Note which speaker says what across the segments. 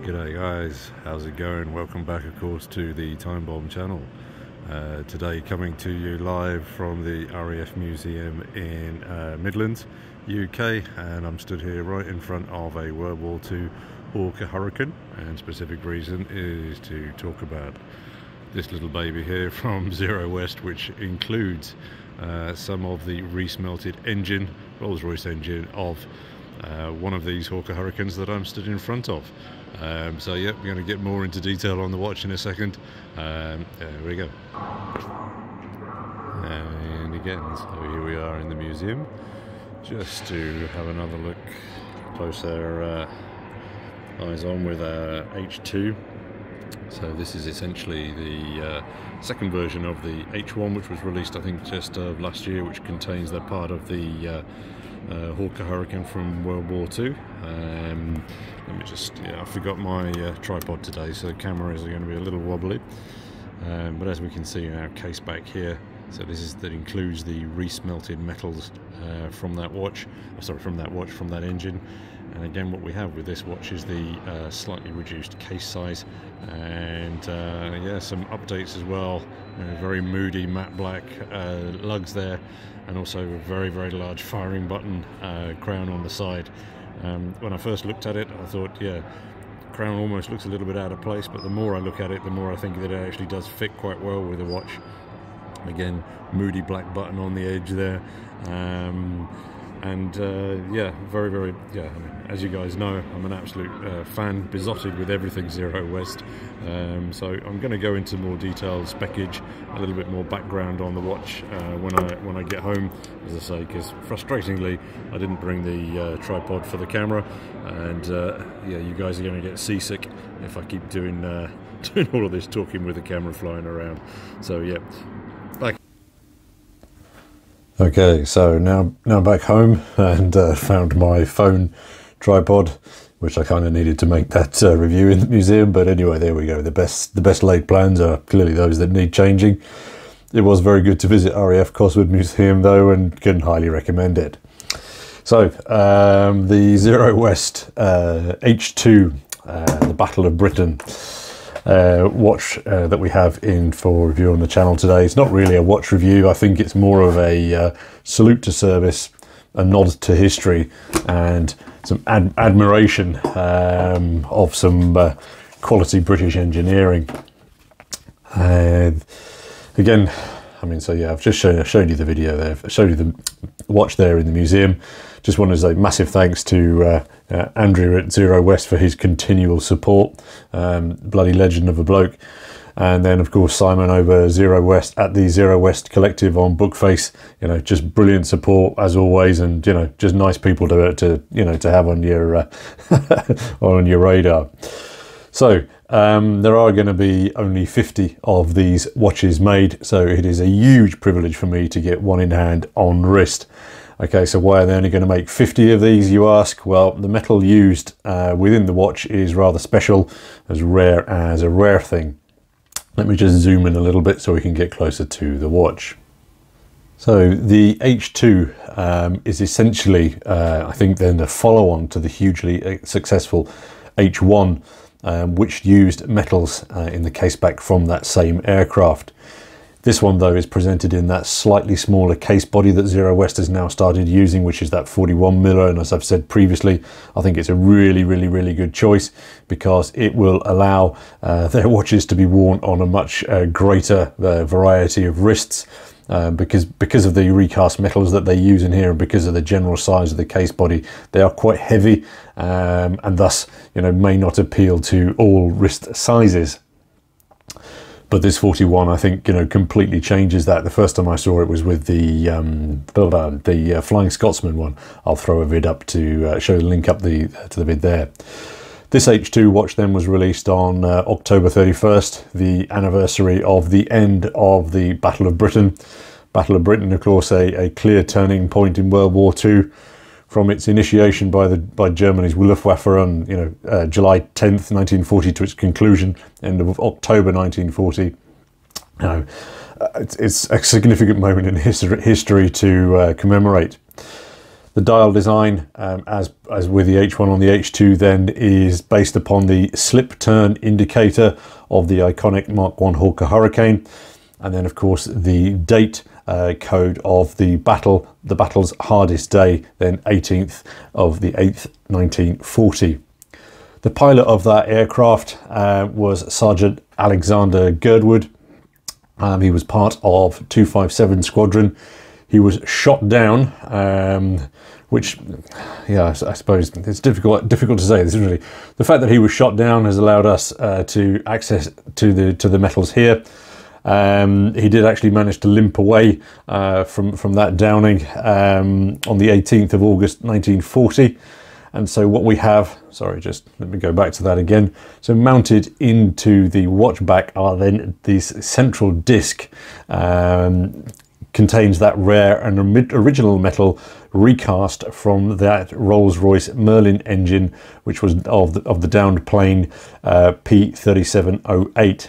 Speaker 1: G'day guys, how's it going? Welcome back of course to the Time Bomb channel. Today coming to you live from the RAF Museum in Midlands, UK, and I'm stood here right in front of a World War II Hawker Hurricane, and specific reason is to talk about this little baby here from Zero West, which includes some of the re-smelted engine, Rolls-Royce engine of one of these Hawker Hurricanes that I'm stood in front of. So yeah, we're going to get more into detail on the watch in a second. There we go. And again, so here we are in the museum, just to have another look, closer eyes on with H2. So this is essentially the second version of the H1, which was released I think just last year, which contains that part of the Hawker Hurricane from World War II. Let me just, I forgot my tripod today, so the cameras are going to be a little wobbly. But as we can see in our case back here, so that includes the re-smelted metals from that watch, from that engine. And again, what we have with this watch is the slightly reduced case size, and yeah, some updates as well. Very moody matte black lugs there, and also a very, very large firing button crown on the side. When I first looked at it, I thought, yeah, the crown almost looks a little bit out of place, but the more I look at it, the more I think that it actually does fit quite well with the watch. Again, moody black button on the edge there. Yeah, very, very, yeah, I mean, as you guys know, I'm an absolute fan, besotted with everything Zero West. So I'm going to go into more detailed speccage, a little bit more background on the watch when I get home, as I say, because frustratingly I didn't bring the tripod for the camera, and yeah, you guys are going to get seasick if I keep doing all of this talking with the camera flying around. So yeah. Okay, so now back home, and found my phone tripod, which I kind of needed to make that review in the museum. But anyway, there we go. The best laid plans are clearly those that need changing. It was very good to visit RAF Cosford Museum though, and can highly recommend it. So the Zero West H2, the Battle of Britain watch that we have in for review on the channel today. It's not really a watch review. I think it's more of a salute to service, a nod to history, and some admiration of some quality British engineering. And again, I mean, so yeah, I've just showed you the video there. I showed you the watch there in the museum. Just want to say massive thanks to Andrew at Zero West for his continual support. Bloody legend of a bloke. And then of course Simon over Zero West at the Zero West Collective on Bookface. You know, just brilliant support as always, and you know, just nice people to have on your on your radar. So there are going to be only 50 of these watches made, so it is a huge privilege for me to get one in hand on wrist. Okay, so why are they only going to make 50 of these, you ask? Well, the metal used within the watch is rather special, as rare as a rare thing. Let me just zoom in a little bit so we can get closer to the watch. So the H2 is essentially, I think, then a follow-on to the hugely successful H1, which used metals in the caseback from that same aircraft. This one though is presented in that slightly smaller case body that Zero West has now started using, which is that 41mm, and as I've said previously, I think it's a really, really, really good choice, because it will allow their watches to be worn on a much greater variety of wrists, because of the recast metals that they use in here, and because of the general size of the case body. They are quite heavy, and thus, you know, may not appeal to all wrist sizes. But this 41, I think, you know, completely changes that. The first time I saw it was with the Flying Scotsman one. I'll throw a vid up to show the link up to the vid there. This H2 watch then was released on October 31st, the anniversary of the end of the Battle of Britain. Battle of Britain, of course, a clear turning point in World War II. From its initiation by Germany's Luftwaffe on July 10th, 1940 to its conclusion, end of October 1940. It's a significant moment in history to commemorate. The dial design, as with the H1 on the H2, then is based upon the slip turn indicator of the iconic Mark I Hawker Hurricane, and then of course the date code of the battle's hardest day, then 18th of the 8th, 1940. The pilot of that aircraft was Sergeant Alexander Girdwood. He was part of 257 Squadron. He was shot down, which, yeah, I suppose it's difficult to say this, really. The fact that he was shot down has allowed us to access to the metals here. He did actually manage to limp away from that downing on the 18th of August 1940. And so what we have, sorry, just let me go back to that again. So mounted into the watch back are then this central disc, contains that rare and original metal recast from that Rolls-Royce Merlin engine, which was of the downed plane P3708.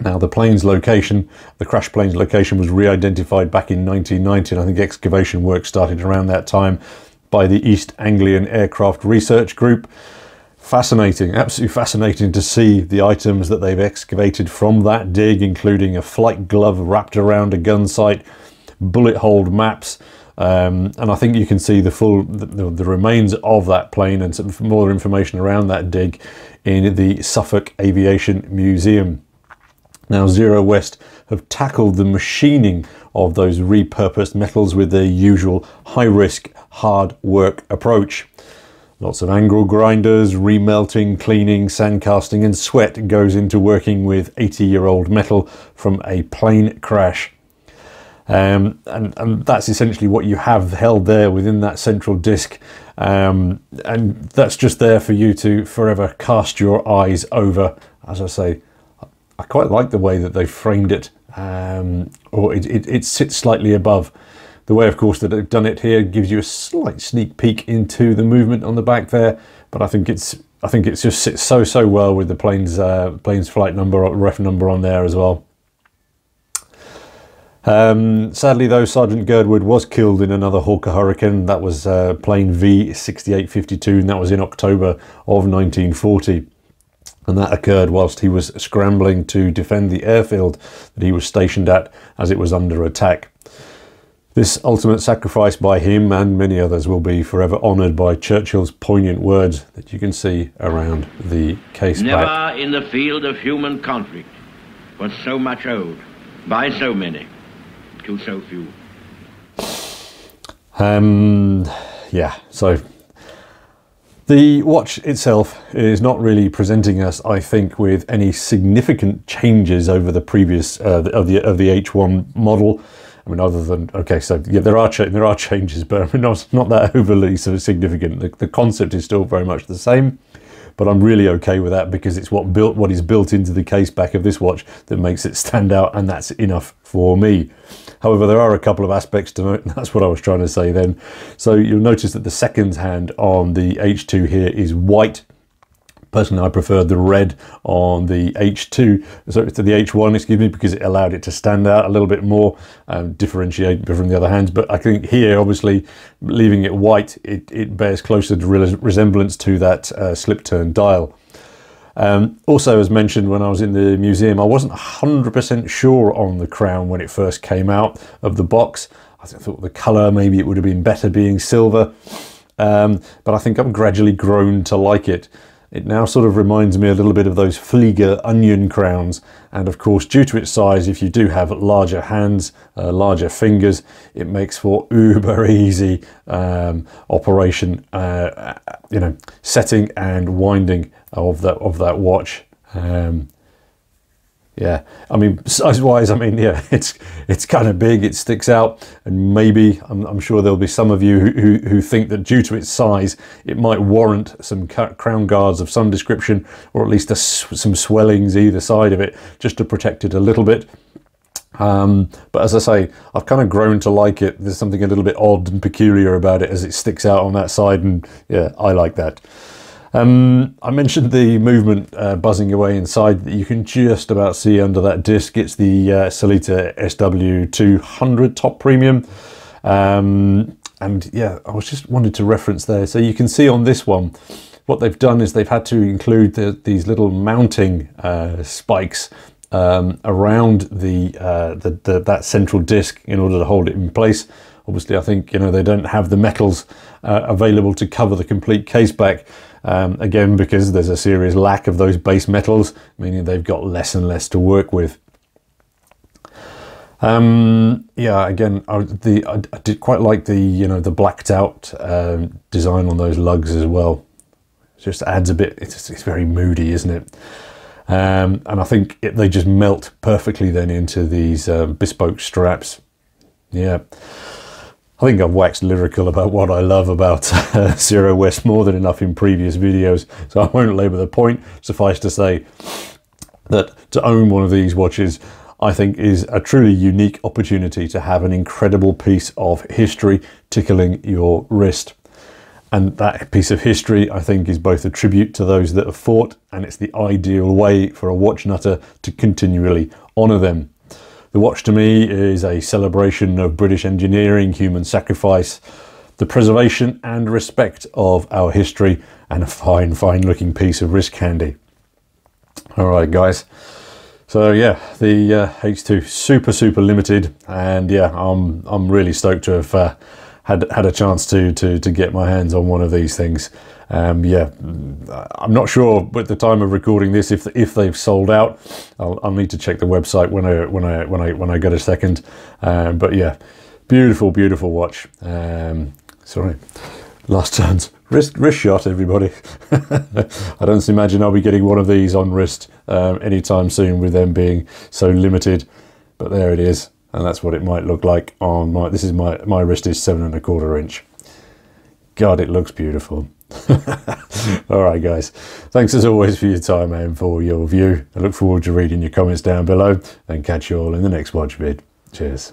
Speaker 1: Now the plane's location, the crash plane's location, was re-identified back in 1990, and I think excavation work started around that time by the East Anglian Aircraft Research Group. Fascinating, absolutely fascinating to see the items that they've excavated from that dig, including a flight glove wrapped around a gun sight, bullet hole maps, and I think you can see the remains of that plane and some more information around that dig in the Suffolk Aviation Museum. Now Zero West have tackled the machining of those repurposed metals with their usual high-risk, hard work approach. Lots of angle grinders, remelting, cleaning, sandcasting and sweat goes into working with 80-year-old metal from a plane crash. And that's essentially what you have held there within that central disc, and that's just there for you to forever cast your eyes over. As I say, I quite like the way that they framed it, or it sits slightly above. The way, of course, that they've done it here gives you a slight sneak peek into the movement on the back there, but I think it just sits so well with the plane's flight number, ref number on there as well. Sadly though, Sergeant Girdwood was killed in another Hawker Hurricane. That was plane V6852, and that was in October of 1940. And that occurred whilst he was scrambling to defend the airfield that he was stationed at as it was under attack. This ultimate sacrifice by him and many others will be forever honoured by Churchill's poignant words that you can see around the case back.
Speaker 2: Never in the field of human conflict was so much owed by so many to so few.
Speaker 1: Yeah, so the watch itself is not really presenting us, I think, with any significant changes over the previous of the H1 model. I mean, other than, okay, so yeah, there are changes, but I mean, not that overly sort of significant. The concept is still very much the same, but I'm really okay with that because it's what is built into the case back of this watch that makes it stand out, and that's enough for me. However, there are a couple of aspects to note, and that's what I was trying to say then. So you'll notice that the second hand on the H2 here is white. Personally, I preferred the red on the H2, so to the H1, excuse me, because it allowed it to stand out a little bit more, differentiate from the other hands. But I think here, obviously, leaving it white, it bears closer to resemblance to that slip turn dial. Also, as mentioned when I was in the museum, I wasn't 100% sure on the crown when it first came out of the box. I thought the colour, maybe it would have been better being silver, but I think I've gradually grown to like it. It now sort of reminds me a little bit of those Flieger onion crowns, and of course, due to its size, if you do have larger hands, larger fingers, it makes for uber easy operation, you know, setting and winding of that watch. Yeah, I mean, size-wise, I mean, yeah, it's kind of big, it sticks out, and maybe, I'm sure there'll be some of you who think that due to its size, it might warrant some crown guards of some description, or at least some swellings either side of it, just to protect it a little bit. But as I say, I've kind of grown to like it. There's something a little bit odd and peculiar about it as it sticks out on that side, and yeah, I like that. I mentioned the movement buzzing away inside that you can just about see under that disc. It's the Sellita SW200 Top Premium. And yeah, I was just wanted to reference there. So you can see on this one, what they've done is they've had to include these little mounting spikes around that central disc in order to hold it in place. Obviously, I think, you know, they don't have the metals available to cover the complete case back, again, because there's a serious lack of those base metals, meaning they've got less and less to work with. Yeah, again, I did quite like the, you know, the blacked out design on those lugs as well. It just adds a bit, it's very moody, isn't it? And I think they just melt perfectly then into these bespoke straps. Yeah. I think I've waxed lyrical about what I love about Zero West more than enough in previous videos, so I won't labour the point. Suffice to say that to own one of these watches, I think, is a truly unique opportunity to have an incredible piece of history tickling your wrist. And that piece of history, I think, is both a tribute to those that have fought, and it's the ideal way for a watch nutter to continually honour them. The watch to me is a celebration of British engineering, human sacrifice, the preservation and respect of our history, and a fine, fine looking piece of wrist candy. All right, guys. So yeah, the H2 super limited, and yeah, I'm really stoked to have had a chance to get my hands on one of these things. Yeah, I'm not sure at the time of recording this if they've sold out. I'll need to check the website when I get a second. But yeah, beautiful watch. Sorry, last chance wrist shot, everybody. I don't imagine I'll be getting one of these on wrist anytime soon, with them being so limited. But there it is, and that's what it might look like on my. This is my wrist is 7 1/4 inch. God, it looks beautiful. All right, guys, thanks as always for your time and for your view. I look forward to reading your comments down below, and catch you all in the next watch vid. Cheers.